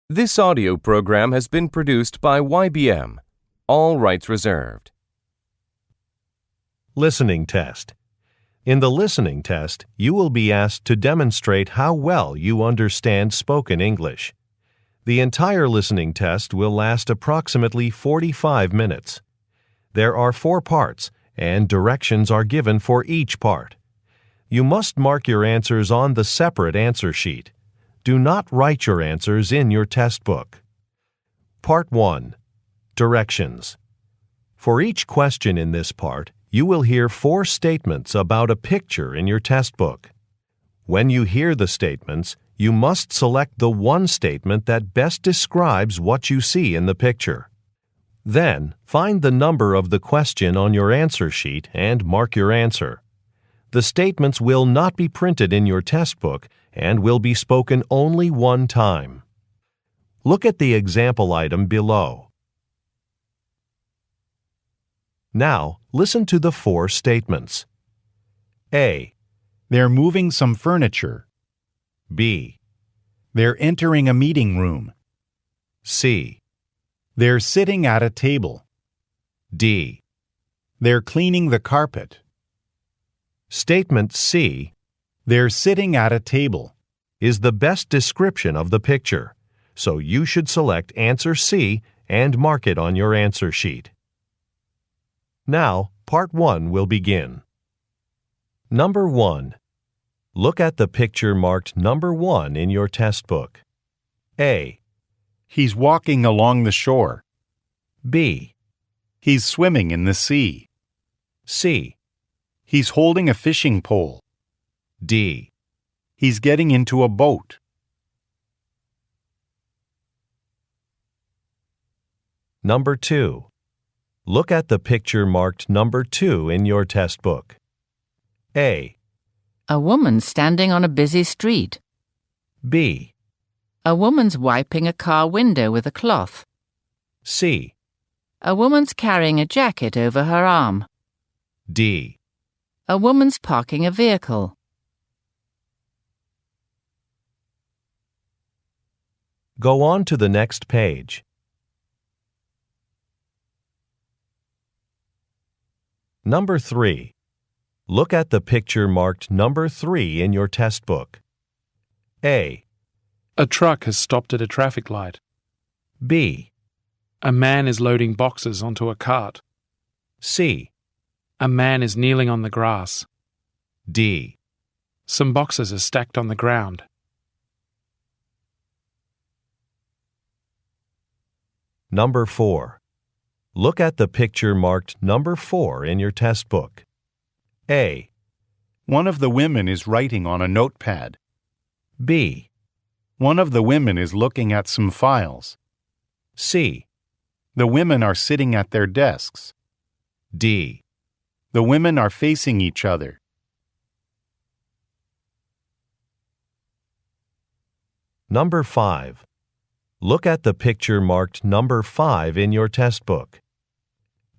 This audio program has been produced by YBM. All rights reserved. Listening test. In the listening test, you will be asked to demonstrate how well you understand spoken English. The entire listening test will last approximately 45 minutes. There are 4 parts, and directions are given for each part. You must mark your answers on the separate answer sheet. Do not write your answers in your test book. Part 1. Directions. For each question in this part, you will hear 4 statements about a picture in your test book. When you hear the statements, you must select the one statement that best describes what you see in the picture. Then, find the number of the question on your answer sheet and mark your answer. The statements will not be printed in your test book and will be spoken only one time. Look at the example item below. Now, listen to the 4 statements. A. They're moving some furniture. B. They're entering a meeting room. C. They're sitting at a table. D. They're cleaning the carpet. Statement C. They're sitting at a table Is the best description of the picture, so you should select answer C and mark it on your answer sheet. Now, part 1 will begin. Number 1. Look at the picture marked number 1 in your test book. A. He's walking along the shore. B. He's swimming in the sea. C. He's holding a fishing pole. D. He's getting into a boat. Number 2. Look at the picture marked number 2 in your test book. A. A woman standing on a busy street. B. A woman's wiping a car window with a cloth. C. A woman's carrying a jacket over her arm. D. A woman's parking a vehicle. Go on to the next page. Number 3. Look at the picture marked number 3 in your test book. A. A truck has stopped at a traffic light. B. A man is loading boxes onto a cart. C. A man is kneeling on the grass. D. Some boxes are stacked on the ground. Number 4. Look at the picture marked number 4 in your test book. A. One of the women is writing on a notepad. B. One of the women is looking at some files. C. The women are sitting at their desks. D. The women are facing each other. Number 5. Look at the picture marked number 5 in your test book.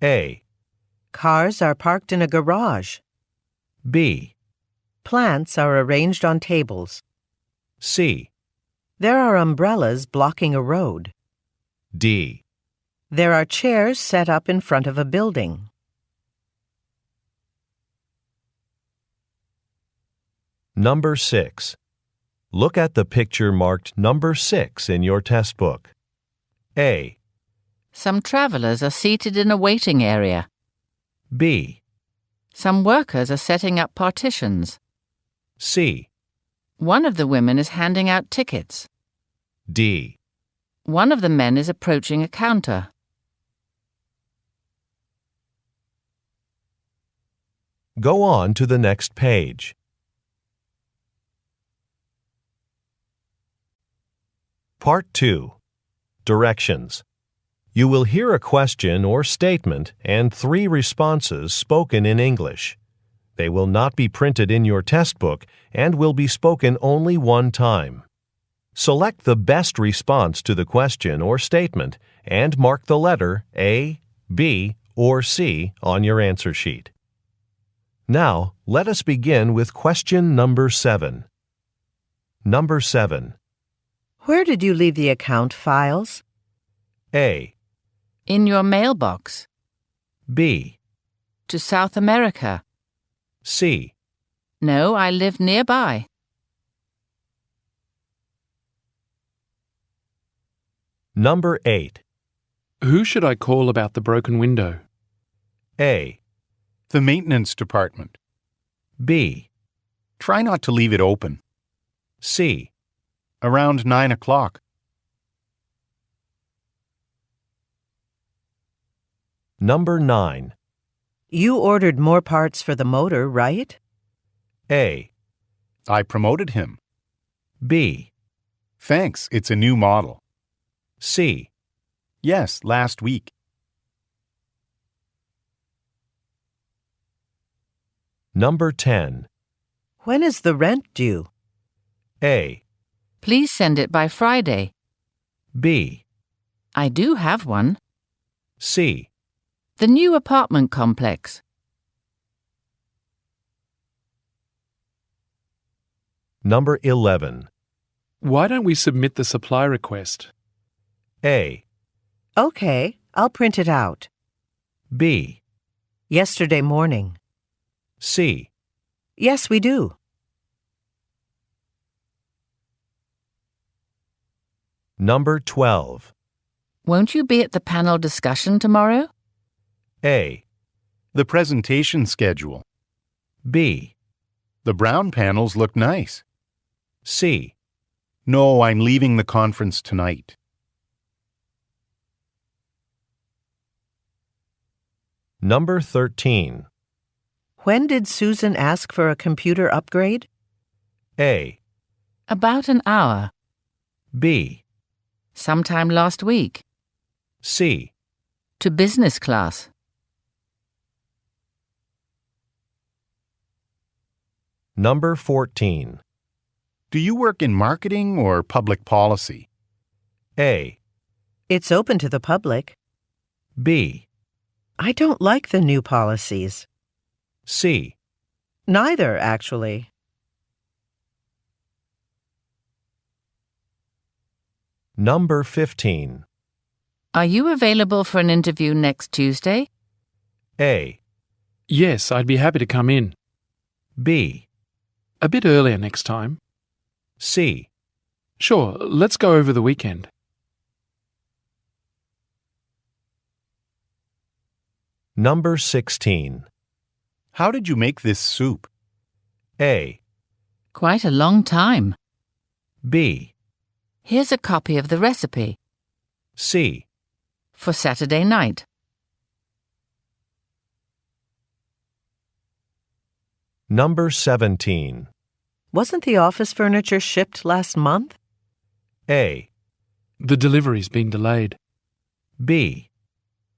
A. Cars are parked in a garage. B. Plants are arranged on tables. C. There are umbrellas blocking a road. D. There are chairs set up in front of a building. Number 6. Look at the picture marked number 6 in your test book. A. Some travelers are seated in a waiting area. B. Some workers are setting up partitions. C. One of the women is handing out tickets. D. One of the men is approaching a counter. Go on to the next page. Part 2. Directions. You will hear a question or statement and 3 responses spoken in English. They will not be printed in your test book and will be spoken only one time. Select the best response to the question or statement and mark the letter A, B, or C on your answer sheet. Now, let us begin with question number 7. Number 7. Where did you leave the account files? A. In your mailbox. B. To South America. C. No, I live nearby. Number 8. Who should I call about the broken window? A. The maintenance department. B. Try not to leave it open. C. Around 9 o'clock. Number 9. You ordered more parts for the motor, right? A. I promoted him. B. Thanks, it's a new model. C. Yes, last week. Number 10. When is the rent due? A. Please send it by Friday. B. I do have one. C. The new apartment complex. Number 11. Why don't we submit the supply request? A. Okay, I'll print it out. B. Yesterday morning. C. Yes, we do. Number 12. Won't you be at the panel discussion tomorrow? A. The presentation schedule. B. The brown panels look nice. C. No, I'm leaving the conference tonight. Number 13. When did Susan ask for a computer upgrade? A. About an hour. B. Sometime last week. C. To business class. Number 14. Do you work in marketing or public policy? A. It's open to the public. B. I don't like the new policies. C. Neither, actually. Number 15. Are you available for an interview next Tuesday? A. Yes, I'd be happy to come in. B. A bit earlier next time. C. Sure, let's go over the weekend. Number 16. How did you make this soup? A. Quite a long time. B. Here's a copy of the recipe. C. For Saturday night. Number 17. Wasn't the office furniture shipped last month? A. The delivery's been delayed. B.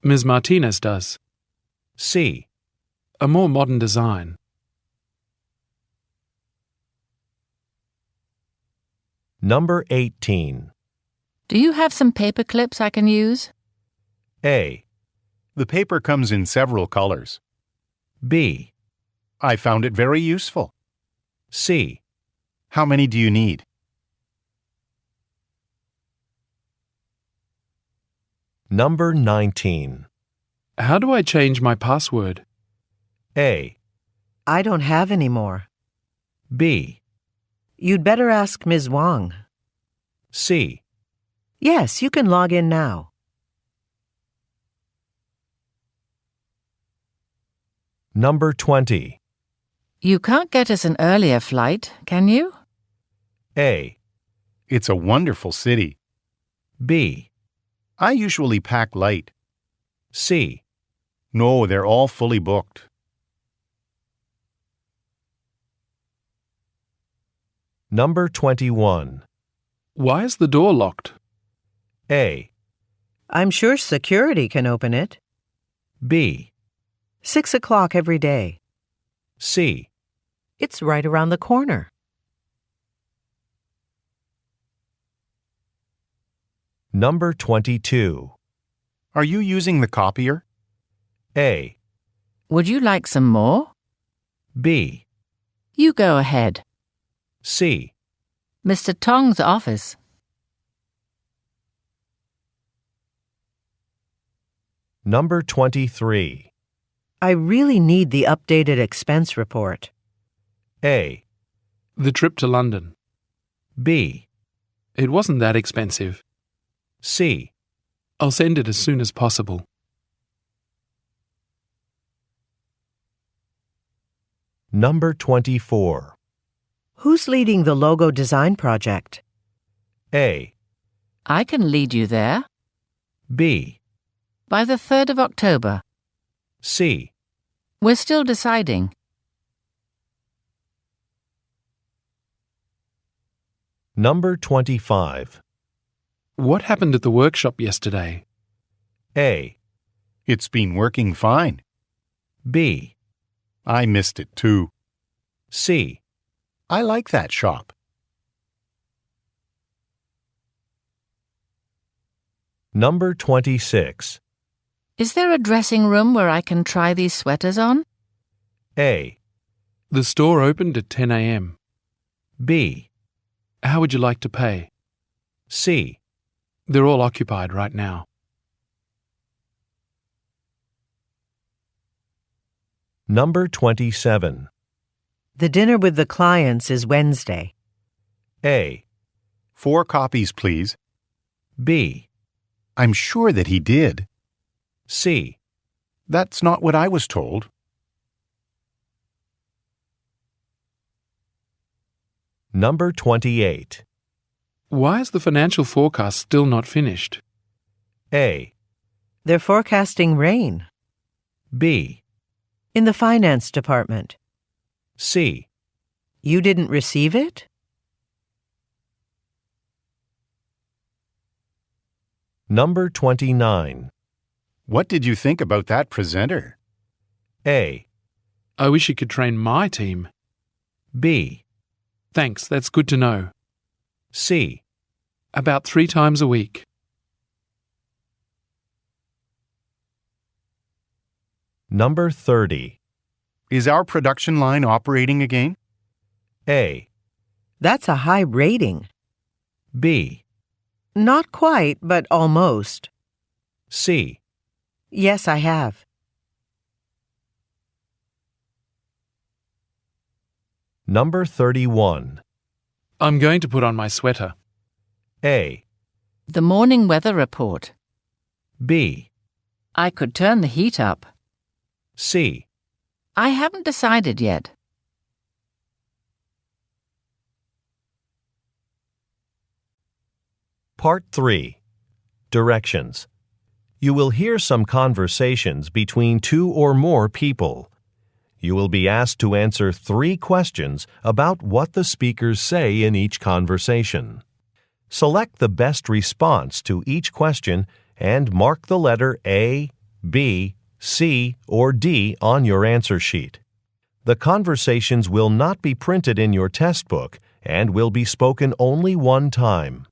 Ms. Martinez does. C. A more modern design. Number 18. Do you have some paper clips I can use? A. The paper comes in several colors. B. I found it very useful. C. How many do you need? Number 19. How do I change my password? A. I don't have any more. B. You'd better ask Ms. Wang. C. Yes, you can log in now. Number 20. You can't get us an earlier flight, can you? A. It's a wonderful city. B. I usually pack light. C. No, they're all fully booked. Number 21. Why is the door locked? A. I'm sure security can open it. B. 6 o'clock every day. C. It's right around the corner. Number 22. Are you using the copier? A. Would you like some more? B. You go ahead. C. Mr. Tong's office. Number 23. I really need the updated expense report. A. The trip to London. B. It wasn't that expensive. C. I'll send it as soon as possible. Number 24. Who's leading the logo design project? A. I can lead you there. B. By the 3rd of October. C. We're still deciding. Number 25. What happened at the workshop yesterday? A. It's been working fine. B. I missed it too. C. I like that shop. Number 26. Is there a dressing room where I can try these sweaters on? A. The store opened at 10 a.m. B. How would you like to pay? C. They're all occupied right now. Number 27. The dinner with the clients is Wednesday. A. 4 copies, please. B. I'm sure that he did. C. That's not what I was told. Number 28. Why is the financial forecast still not finished? A. They're forecasting rain. B. In the finance department. C. You didn't receive it? Number 29. What did you think about that presenter? A. I wish you could train my team. B. Thanks, that's good to know. C. About 3 times a week. Number 30. Is our production line operating again? A. That's a high rating. B. Not quite, but almost. C. Yes, I have. Number 31. I'm going to put on my sweater. A. The morning weather report. B. I could turn the heat up. C. I haven't decided yet. Part 3. Directions. You will hear some conversations between 2 or more people. You will be asked to answer 3 questions about what the speakers say in each conversation. Select the best response to each question and mark the letter A, B, C, or D on your answer sheet. The conversations will not be printed in your test book and will be spoken only one time.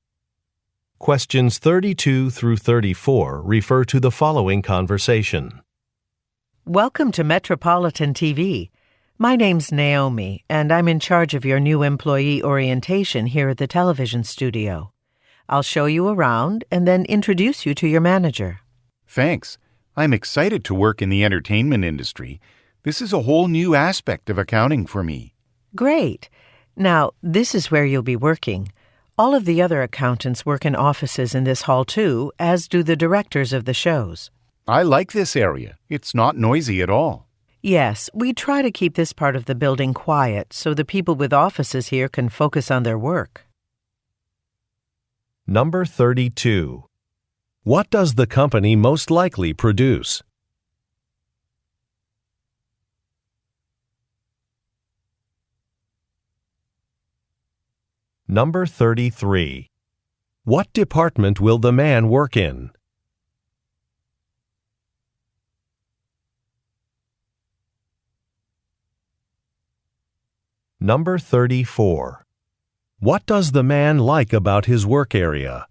Questions 32 through 34 refer to the following conversation. Welcome to Metropolitan TV. My name's Naomi, and I'm in charge of your new employee orientation here at the television studio. I'll show you around and then introduce you to your manager. Thanks. I'm excited to work in the entertainment industry. This is a whole new aspect of accounting for me. Great. Now, this is where you'll be working. All of the other accountants work in offices in this hall too, as do the directors of the shows. I like this area. It's not noisy at all. Yes, we try to keep this part of the building quiet so the people with offices here can focus on their work. Number 32. What does the company most likely produce? Number 33. What department will the man work in? Number 34. What does the man like about his work area?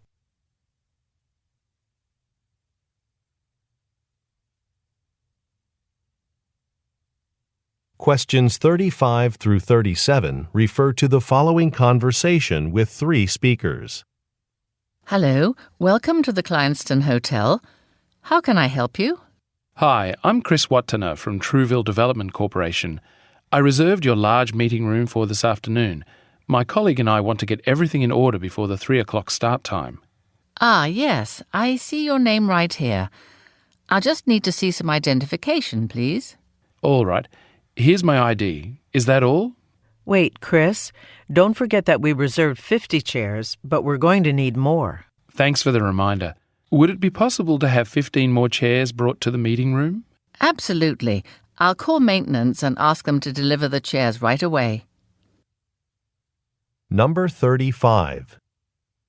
Questions 35 through 37 refer to the following conversation with 3 speakers. Hello, welcome to the Clienston Hotel. How can I help you? Hi, I'm Chris Wattana from Trueville Development Corporation. I reserved your large meeting room for this afternoon. My colleague and I want to get everything in order before the 3 o'clock start time. Ah, yes, I see your name right here. I'll just need to see some identification, please. All right. Here's my ID. Is that all? Wait, Chris, don't forget that we reserved 50 chairs, but we're going to need more. Thanks for the reminder. Would it be possible to have 15 more chairs brought to the meeting room? Absolutely. I'll call maintenance and ask them to deliver the chairs right away. Number 35.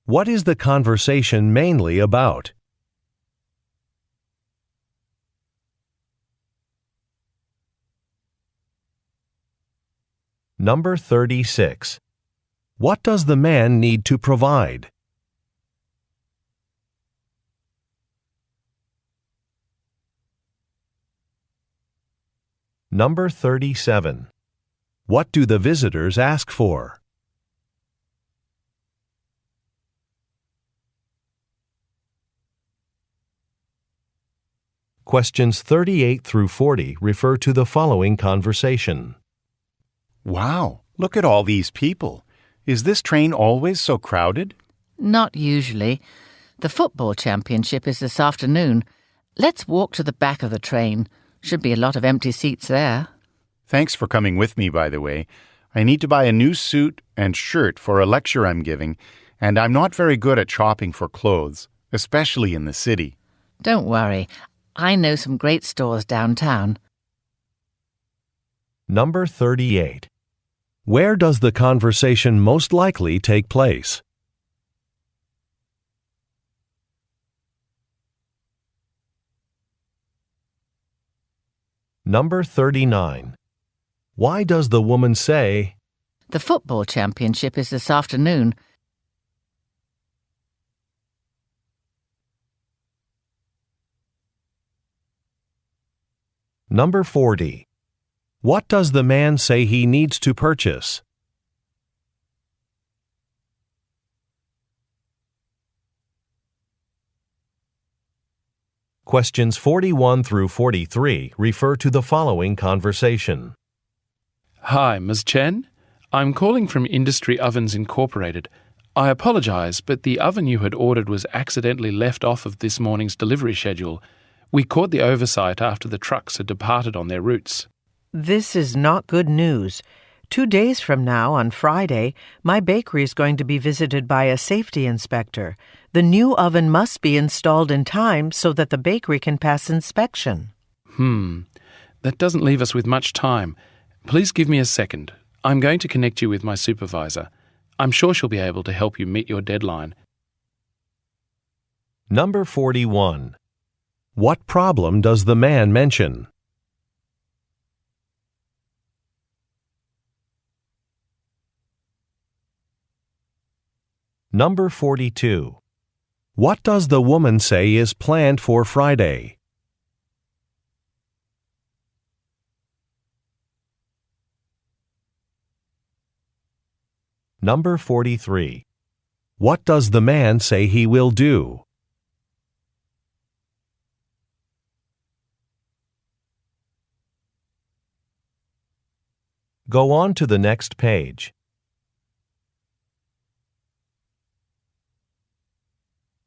What is the conversation mainly about? Number 36. What does the man need to provide? Number 37. What do the visitors ask for? Questions 38 through 40 refer to the following conversation. Wow, look at all these people. Is this train always so crowded? Not usually. The football championship is this afternoon. Let's walk to the back of the train. Should be a lot of empty seats there. Thanks for coming with me, by the way. I need to buy a new suit and shirt for a lecture I'm giving, and I'm not very good at shopping for clothes, especially in the city. Don't worry. I know some great stores downtown. Number 38. Where does the conversation most likely take place? Number 39. Why does the woman say, The football championship is this afternoon. Number 40. What does the man say he needs to purchase? Questions 41 through 43 refer to the following conversation. Hi, Ms. Chen. I'm calling from Industry Ovens Incorporated. I apologize, but the oven you had ordered was accidentally left off of this morning's delivery schedule. We caught the oversight after the trucks had departed on their routes. This is not good news. 2 days from now, on Friday, my bakery is going to be visited by a safety inspector. The new oven must be installed in time so that the bakery can pass inspection. That doesn't leave us with much time. Please give me a second. I'm going to connect you with my supervisor. I'm sure she'll be able to help you meet your deadline. Number 41. What problem does the man mention? Number 42. What does the woman say is planned for Friday? Number 43. What does the man say he will do? Go on to the next page.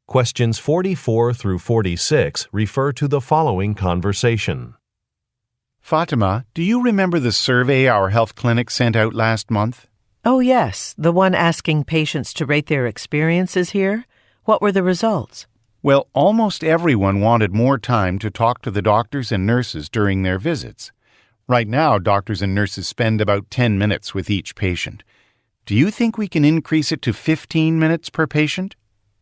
Questions 44 through 46 refer to the following conversation. Fatima, do you remember the survey our health clinic sent out last month? Oh, yes, the one asking patients to rate their experiences here. What were the results? Well, almost everyone wanted more time to talk to the doctors and nurses during their visits. Right now, doctors and nurses spend about 10 minutes with each patient. Do you think we can increase it to 15 minutes per patient?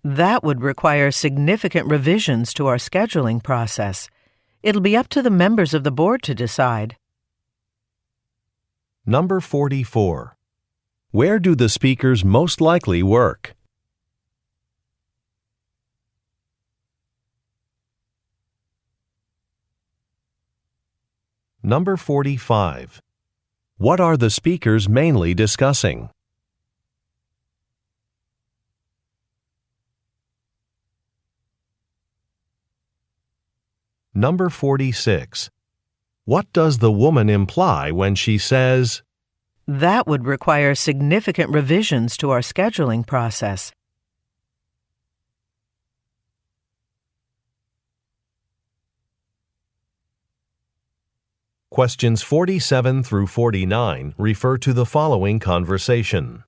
That would require significant revisions to our scheduling process. It'll be up to the members of the board to decide. Number 44. Where do the speakers most likely work? Number 45. What are the speakers mainly discussing? Number 46. What does the woman imply when she says, That would require significant revisions to our scheduling process. Questions 47 through 49 refer to the following conversation.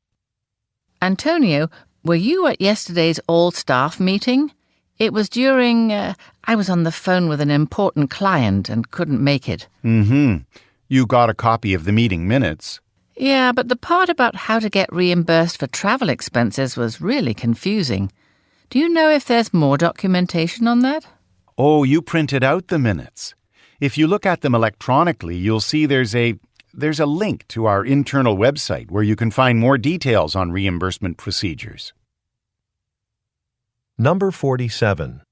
Antonio, were you at yesterday's all-staff meeting? It was during, I was on the phone with an important client and couldn't make it. You got a copy of the meeting minutes. Yeah, but the part about how to get reimbursed for travel expenses was really confusing. Do you know if there's more documentation on that? Oh, you printed out the minutes. If you look at them electronically, you'll see there's a link to our internal website where you can find more details on reimbursement procedures. Number 47.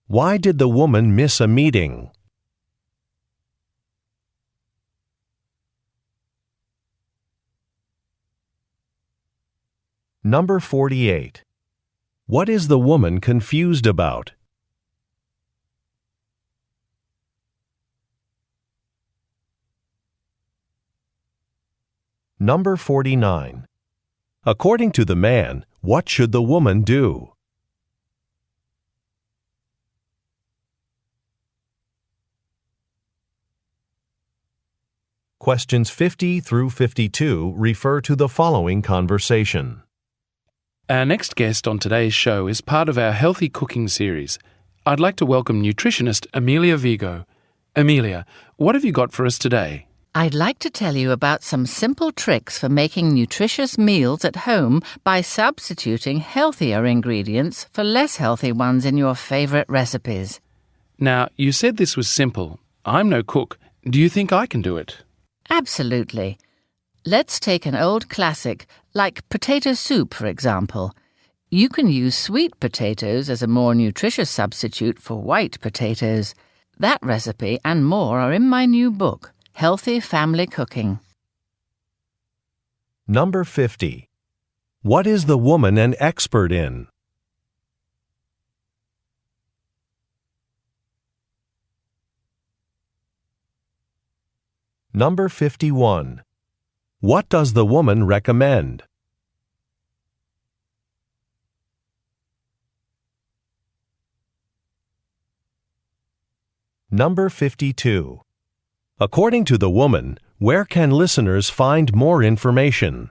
Why did the woman miss a meeting? Number 48. What is the woman confused about? Number 49. According to the man, what should the woman do? Questions 50 through 52 refer to the following conversation. Our next guest on today's show is part of our Healthy Cooking series. I'd like to welcome nutritionist Amelia Vigo. Amelia, what have you got for us today? I'd like to tell you about some simple tricks for making nutritious meals at home by substituting healthier ingredients for less healthy ones in your favorite recipes. Now, you said this was simple. I'm no cook. Do you think I can do it? Absolutely. Let's take an old classic, like potato soup, for example. You can use sweet potatoes as a more nutritious substitute for white potatoes. That recipe and more are in my new book, Healthy Family Cooking. Number 50. What is the woman an expert in? Number 51. What does the woman recommend? Number 52. According to the woman, where can listeners find more information?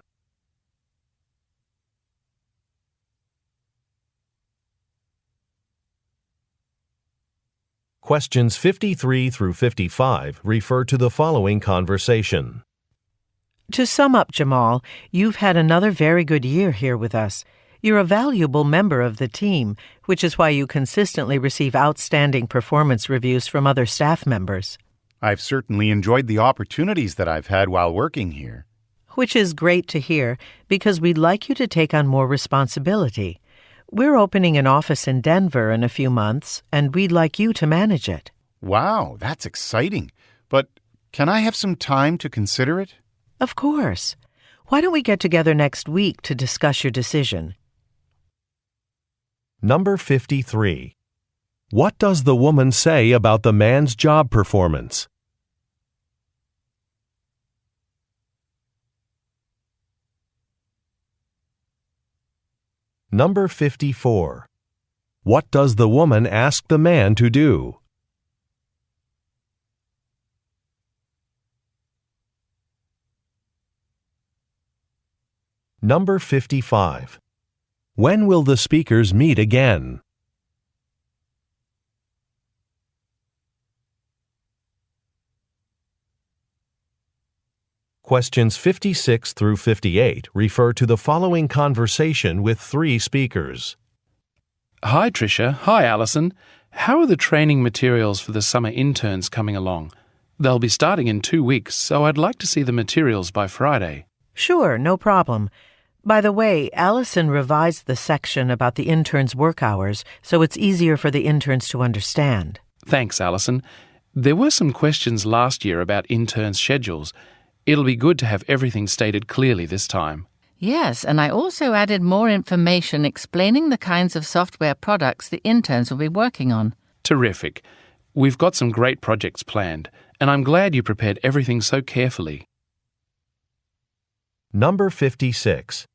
Questions 53 through 55 refer to the following conversation. To sum up, Jamal, you've had another very good year here with us. You're a valuable member of the team, which is why you consistently receive outstanding performance reviews from other staff members. I've certainly enjoyed the opportunities that I've had while working here. Which is great to hear, because we'd like you to take on more responsibility. We're opening an office in Denver in a few months, and we'd like you to manage it. Wow, that's exciting. But can I have some time to consider it? Of course. Why don't we get together next week to discuss your decision? Number 53. What does the woman say about the man's job performance? Number 54. What does the woman ask the man to do? Number 55. When will the speakers meet again? Questions 56 through 58 refer to the following conversation with 3 speakers. Hi, Tricia. Hi, Alison. How are the training materials for the summer interns coming along? They'll be starting in 2 weeks, so I'd like to see the materials by Friday. Sure, no problem. By the way, Allison revised the section about the interns' work hours, so it's easier for the interns to understand. Thanks, Alison. There were some questions last year about interns' schedules. It'll be good to have everything stated clearly this time. Yes, and I also added more information explaining the kinds of software products the interns will be working on. Terrific. We've got some great projects planned, and I'm glad you prepared everything so carefully. Number 56.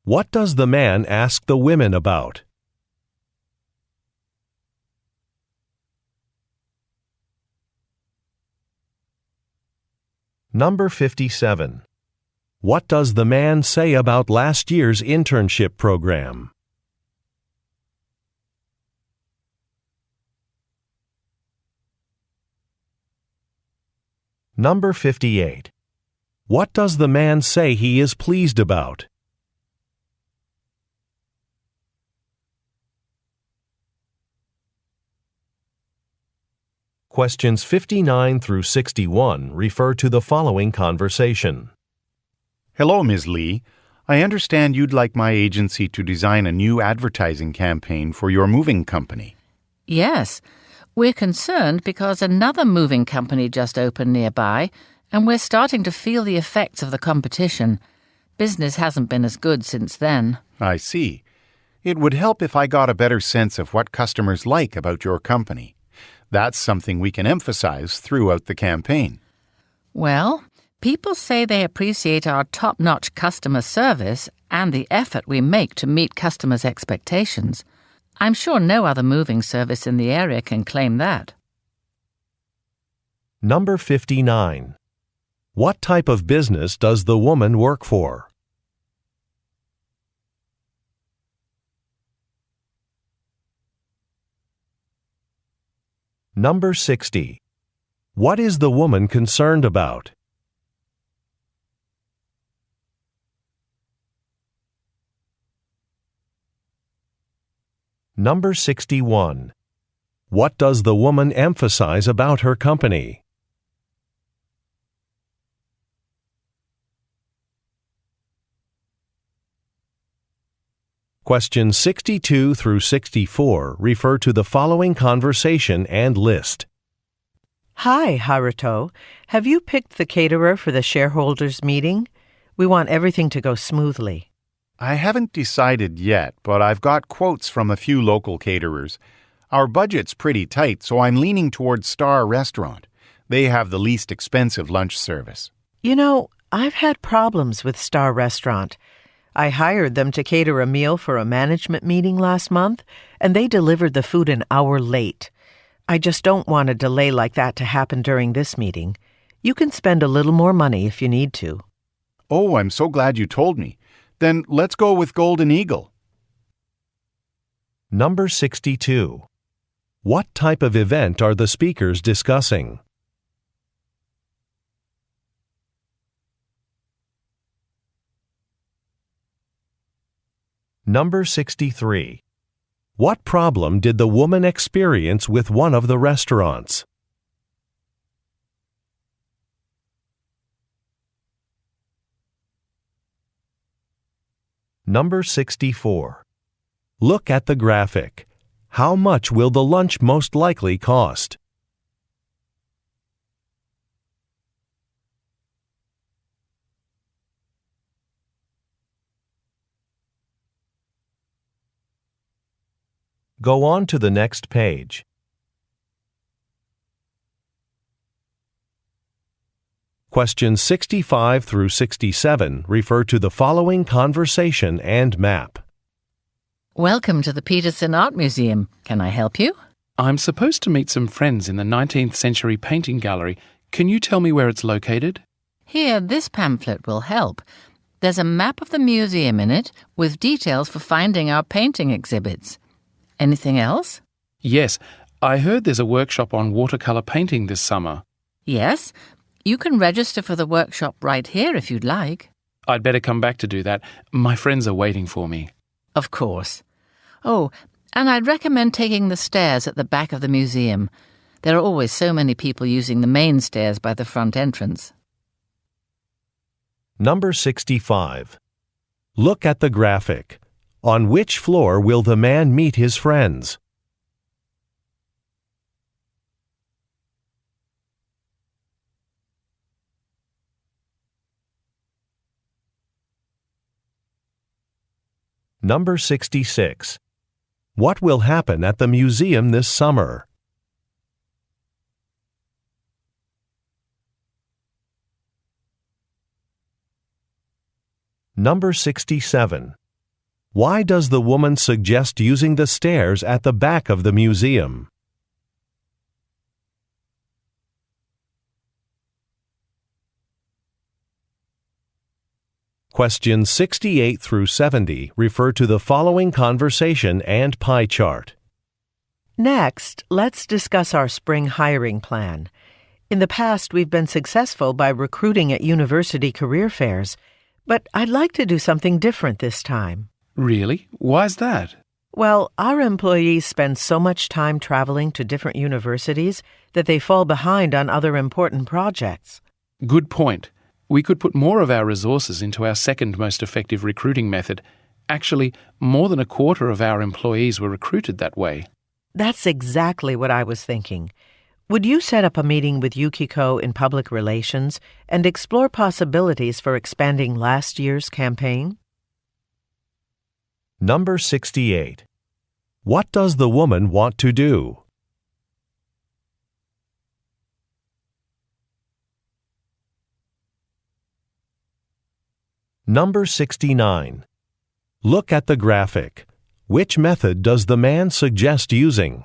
What does the man ask the women about? Number 57. What does the man say about last year's internship program? Number 58. What does the man say he is pleased about? Questions 59 through 61 refer to the following conversation. Hello, Ms. Lee. I understand you'd like my agency to design a new advertising campaign for your moving company. Yes, we're concerned because another moving company just opened nearby, and we're starting to feel the effects of the competition. Business hasn't been as good since then. I see. It would help if I got a better sense of what customers like about your company. That's something we can emphasize throughout the campaign. Well, people say they appreciate our top-notch customer service and the effort we make to meet customers' expectations. I'm sure no other moving service in the area can claim that. Number 59. What type of business does the woman work for? Number 60. What is the woman concerned about? Number 61. What does the woman emphasize about her company? Questions 62 through 64 refer to the following conversation and list. Hi, Haruto. Have you picked the caterer for the shareholders' meeting? We want everything to go smoothly. I haven't decided yet, but I've got quotes from a few local caterers. Our budget's pretty tight, so I'm leaning towards Star Restaurant. They have the least expensive lunch service. You know, I've had problems with Star Restaurant. I hired them to cater a meal for a management meeting last month, and they delivered the food an hour late. I just don't want a delay like that to happen during this meeting. You can spend a little more money if you need to. Oh, I'm so glad you told me. Then let's go with Golden Eagle. Number 62. What type of event are the speakers discussing? Number 63. What problem did the woman experience with one of the restaurants? Number 64. Look at the graphic. How much will the lunch most likely cost? Go on to the next page. Questions 65 through 67 refer to the following conversation and map. Welcome to the Peterson Art Museum. Can I help you? I'm supposed to meet some friends in the 19th century painting gallery. Can you tell me where it's located? Here, this pamphlet will help. There's a map of the museum in it with details for finding our painting exhibits. Anything else? Yes, I heard there's a workshop on watercolor painting this summer. Yes. You can register for the workshop right here if you'd like. I'd better come back to do that. My friends are waiting for me. Of course. Oh, and I'd recommend taking the stairs at the back of the museum. There are always so many people using the main stairs by the front entrance. Number 65. Look at the graphic. On which floor will the man meet his friends? Number 66. What will happen at the museum this summer? Number 67. Why does the woman suggest using the stairs at the back of the museum? Questions 68 through 70 refer to the following conversation and pie chart. Next, let's discuss our spring hiring plan. In the past, we've been successful by recruiting at university career fairs, but I'd like to do something different this time. Really? Why's that? Well, our employees spend so much time traveling to different universities that they fall behind on other important projects. Good point. We could put more of our resources into our second most effective recruiting method. Actually, more than a quarter of our employees were recruited that way. That's exactly what I was thinking. Would you set up a meeting with Yukiko in public relations and explore possibilities for expanding last year's campaign? Number 68. What does the woman want to do? Number 69. Look at the graphic. Which method does the man suggest using?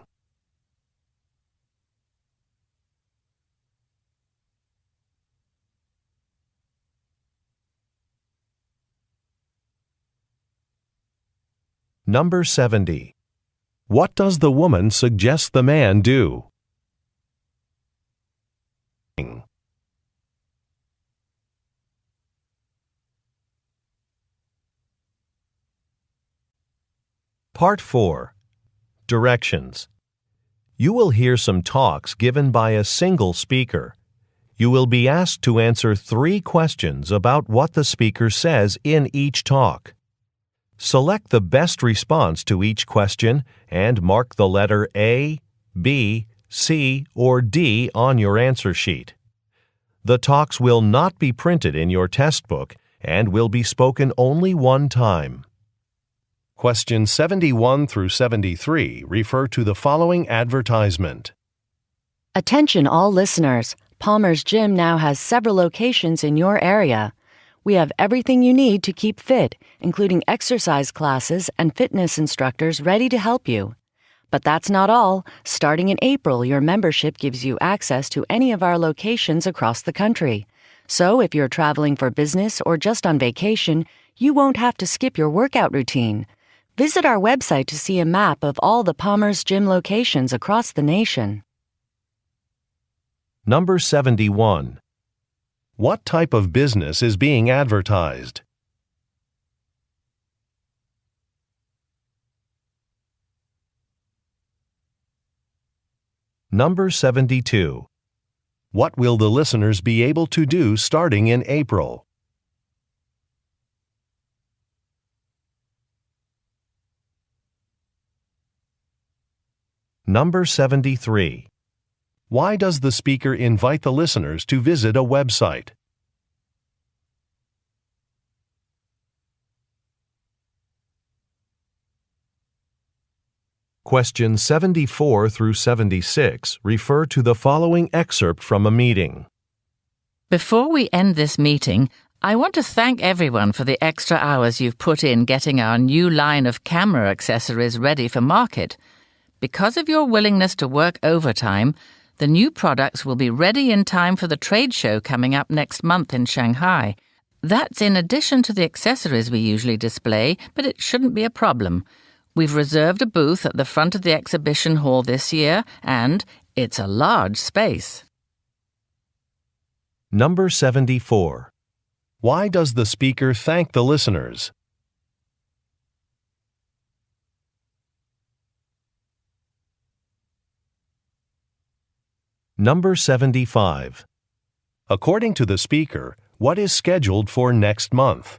Number 70. What does the woman suggest the man do? Part 4. Directions. You will hear some talks given by a single speaker. You will be asked to answer 3 questions about what the speaker says in each talk. Select the best response to each question and mark the letter A, B, C, or D on your answer sheet. The talks will not be printed in your test book and will be spoken only one time. Questions 71 through 73 refer to the following advertisement. Attention all listeners. Palmer's Gym now has several locations in your area. We have everything you need to keep fit, including exercise classes and fitness instructors ready to help you. But that's not all. Starting in April, your membership gives you access to any of our locations across the country. So if you're traveling for business or just on vacation, you won't have to skip your workout routine. Visit our website to see a map of all the Palmer's Gym locations across the nation. Number 71. What type of business is being advertised? Number 72. What will the listeners be able to do starting in April? Number 73. Why does the speaker invite the listeners to visit a website? Questions 74 through 76 refer to the following excerpt from a meeting. Before we end this meeting, I want to thank everyone for the extra hours you've put in getting our new line of camera accessories ready for market. Because of your willingness to work overtime, the new products will be ready in time for the trade show coming up next month in Shanghai. That's in addition to the accessories we usually display, but it shouldn't be a problem. We've reserved a booth at the front of the exhibition hall this year, and it's a large space. Number 74. Why does the speaker thank the listeners? Number 75. According to the speaker, what is scheduled for next month?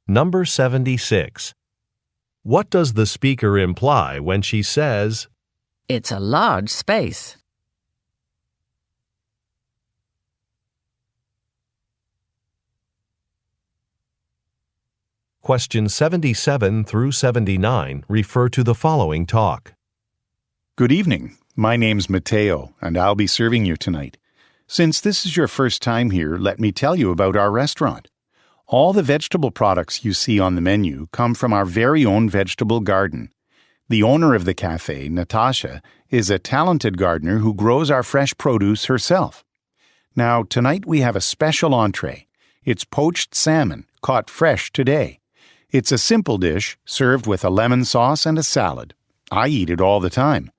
Number 76. What does the speaker imply when she says, It's a large space. Questions 77 through 79 refer to the following talk. Good evening. My name's Mateo, and I'll be serving you tonight. Since this is your first time here, let me tell you about our restaurant. All the vegetable products you see on the menu come from our very own vegetable garden. The owner of the cafe, Natasha, is a talented gardener who grows our fresh produce herself. Now, tonight we have a special entree. It's poached salmon, caught fresh today. It's a simple dish served with a lemon sauce and a salad. I eat it all the time.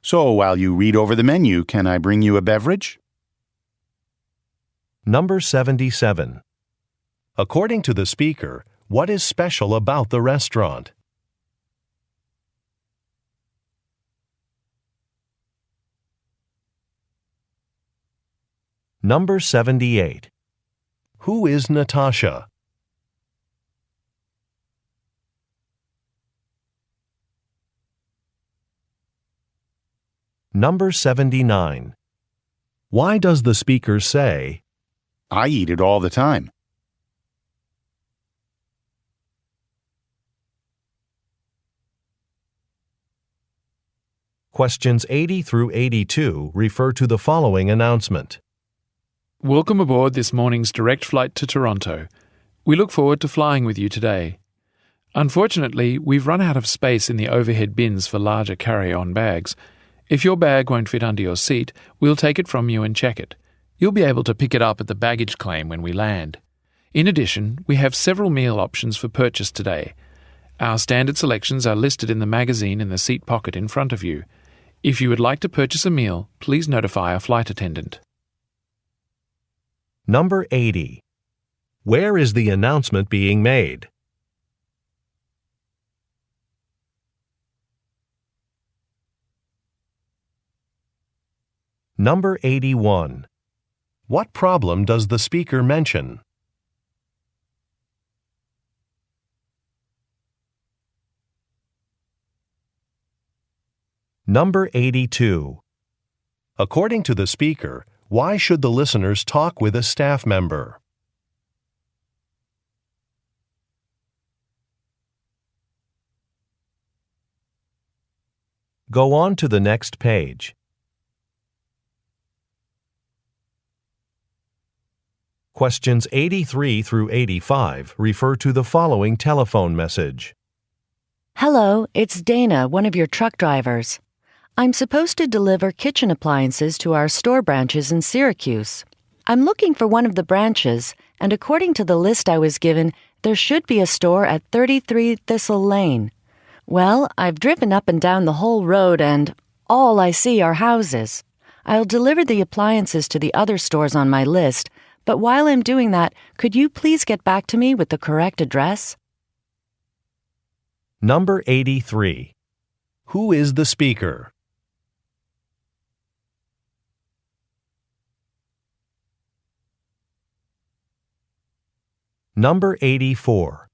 So while you read over the menu, can I bring you a beverage? Number 77. According to the speaker, what is special about the restaurant? Number 78. Who is Natasha? Number 79. Why does the speaker say, I eat it all the time. Questions 80 through 82 refer to the following announcement. Welcome aboard this morning's direct flight to Toronto. We look forward to flying with you today. Unfortunately, we've run out of space in the overhead bins for larger carry-on bags. If your bag won't fit under your seat, we'll take it from you and check it. You'll be able to pick it up at the baggage claim when we land. In addition, we have several meal options for purchase today. Our standard selections are listed in the magazine in the seat pocket in front of you. If you would like to purchase a meal, please notify a flight attendant. Number 80. Where is the announcement being made? Number 81. What problem does the speaker mention? Number 82. According to the speaker, why should the listeners talk with a staff member? Go on to the next page. Questions 83 through 85 refer to the following telephone message. Hello, it's Dana, one of your truck drivers. I'm supposed to deliver kitchen appliances to our store branches in Syracuse. I'm looking for one of the branches, and according to the list I was given, there should be a store at 33 Thistle Lane. Well, I've driven up and down the whole road, and all I see are houses. I'll deliver the appliances to the other stores on my list, but while I'm doing that, could you please get back to me with the correct address? Number 83. Who is the speaker? Number 84.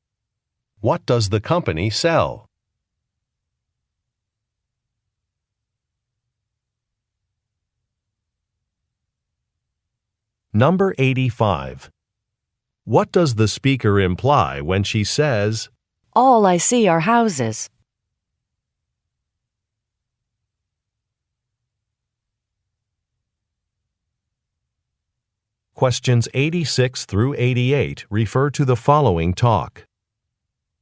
What does the company sell? Number 85. What does the speaker imply when she says, All I see are houses. Questions 86 through 88 refer to the following talk.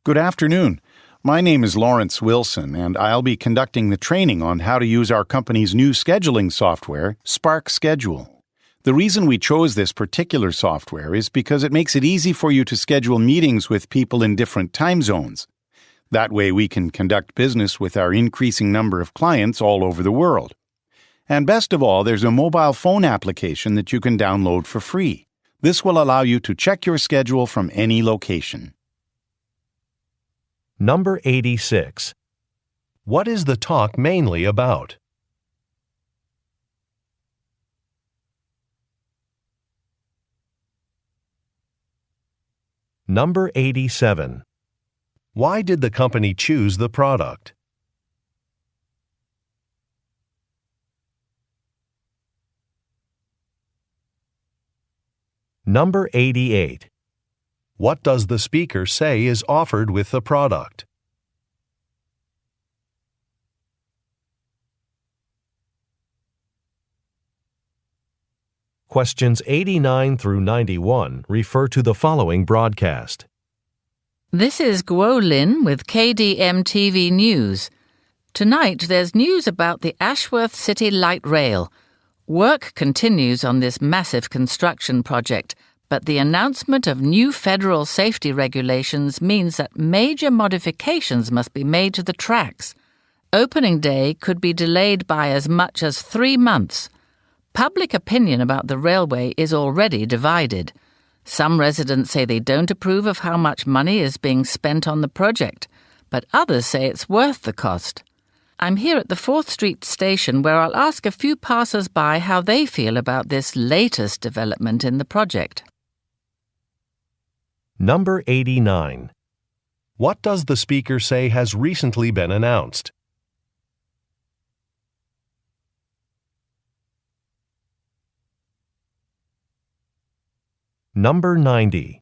Good afternoon. My name is Lawrence Wilson, and I'll be conducting the training on how to use our company's new scheduling software, Spark Schedule. The reason we chose this particular software is because it makes it easy for you to schedule meetings with people in different time zones. That way we can conduct business with our increasing number of clients all over the world. And best of all, there's a mobile phone application that you can download for free. This will allow you to check your schedule from any location. Number 86. What is the talk mainly about? Number 87. Why did the company choose the product? Number 88. What does the speaker say is offered with the product? Questions 89 through 91 refer to the following broadcast. This is Guo Lin with KDM TV News. Tonight there's news about the Ashworth City Light Rail. Work continues on this massive construction project, but the announcement of new federal safety regulations means that major modifications must be made to the tracks. Opening day could be delayed by as much as 3 months. Public opinion about the railway is already divided. Some residents say they don't approve of how much money is being spent on the project, but others say it's worth the cost. I'm here at the 4th Street station where I'll ask a few passers-by how they feel about this latest development in the project. Number 89. What does the speaker say has recently been announced? Number 90.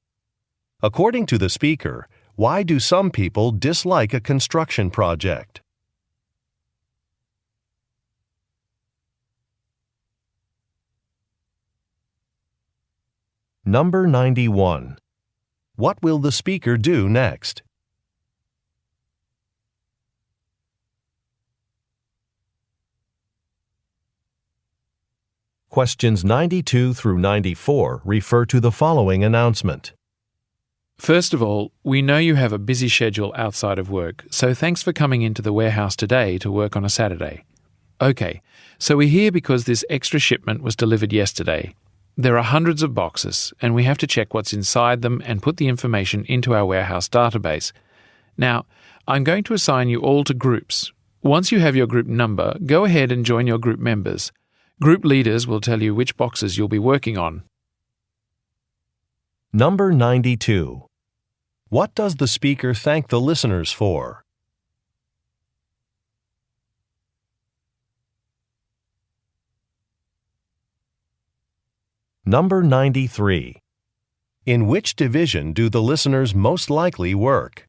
According to the speaker, why do some people dislike a construction project? Number 91. What will the speaker do next? Questions 92 through 94 refer to the following announcement. First of all, we know you have a busy schedule outside of work, so thanks for coming into the warehouse today to work on a Saturday. Okay, so we're here because this extra shipment was delivered yesterday. There are hundreds of boxes, and we have to check what's inside them and put the information into our warehouse database. Now, I'm going to assign you all to groups. Once you have your group number, go ahead and join your group members. Group leaders will tell you which boxes you'll be working on. Number 92. What does the speaker thank the listeners for? Number 93. In which division do the listeners most likely work?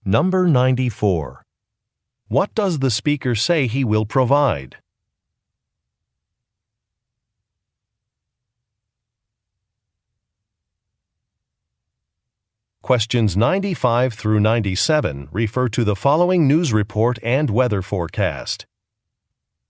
Number 94. What does the speaker say he will provide? Questions 95 through 97 refer to the following news report and weather forecast.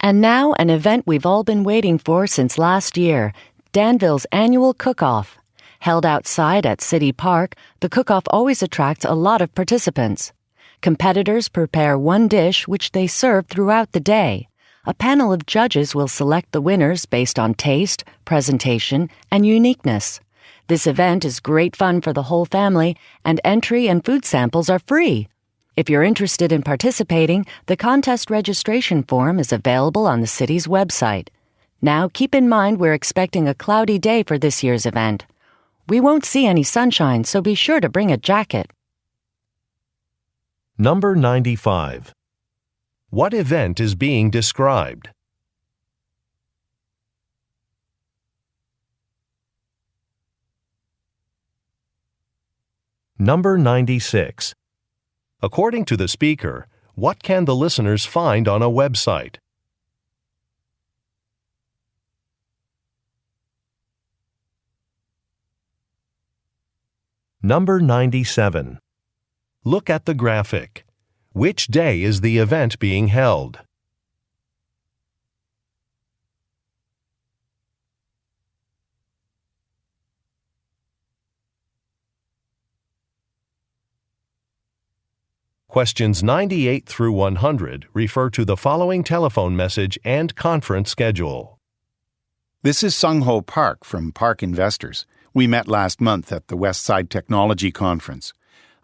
And now an event we've all been waiting for since last year, Danville's annual cook-off. Held outside at City Park, the cook-off always attracts a lot of participants. Competitors prepare one dish which they serve throughout the day. A panel of judges will select the winners based on taste, presentation, and uniqueness. This event is great fun for the whole family, and entry and food samples are free. If you're interested in participating, the contest registration form is available on the city's website. Now, keep in mind we're expecting a cloudy day for this year's event. We won't see any sunshine, so be sure to bring a jacket. Number 95. What event is being described? Number 96. According to the speaker, what can the listeners find on a website? Number 97. Look at the graphic. Which day is the event being held? Questions 98 through 100 refer to the following telephone message and conference schedule. This is Sung Ho Park from Park Investors. We met last month at the Westside Technology Conference.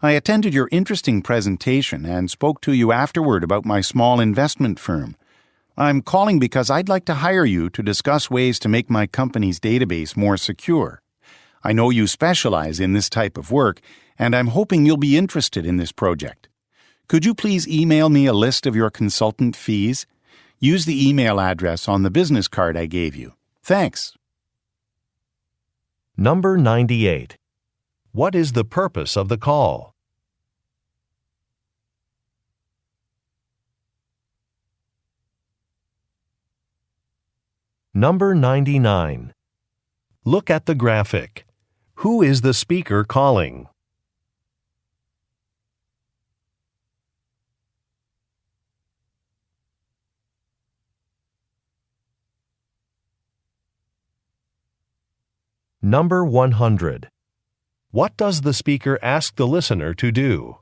I attended your interesting presentation and spoke to you afterward about my small investment firm. I'm calling because I'd like to hire you to discuss ways to make my company's database more secure. I know you specialize in this type of work, and I'm hoping you'll be interested in this project. Could you please email me a list of your consultant fees? Use the email address on the business card I gave you. Thanks. Number 98. What is the purpose of the call? Number 99. Look at the graphic. Who is the speaker calling? Number 100. What does the speaker ask the listener to do?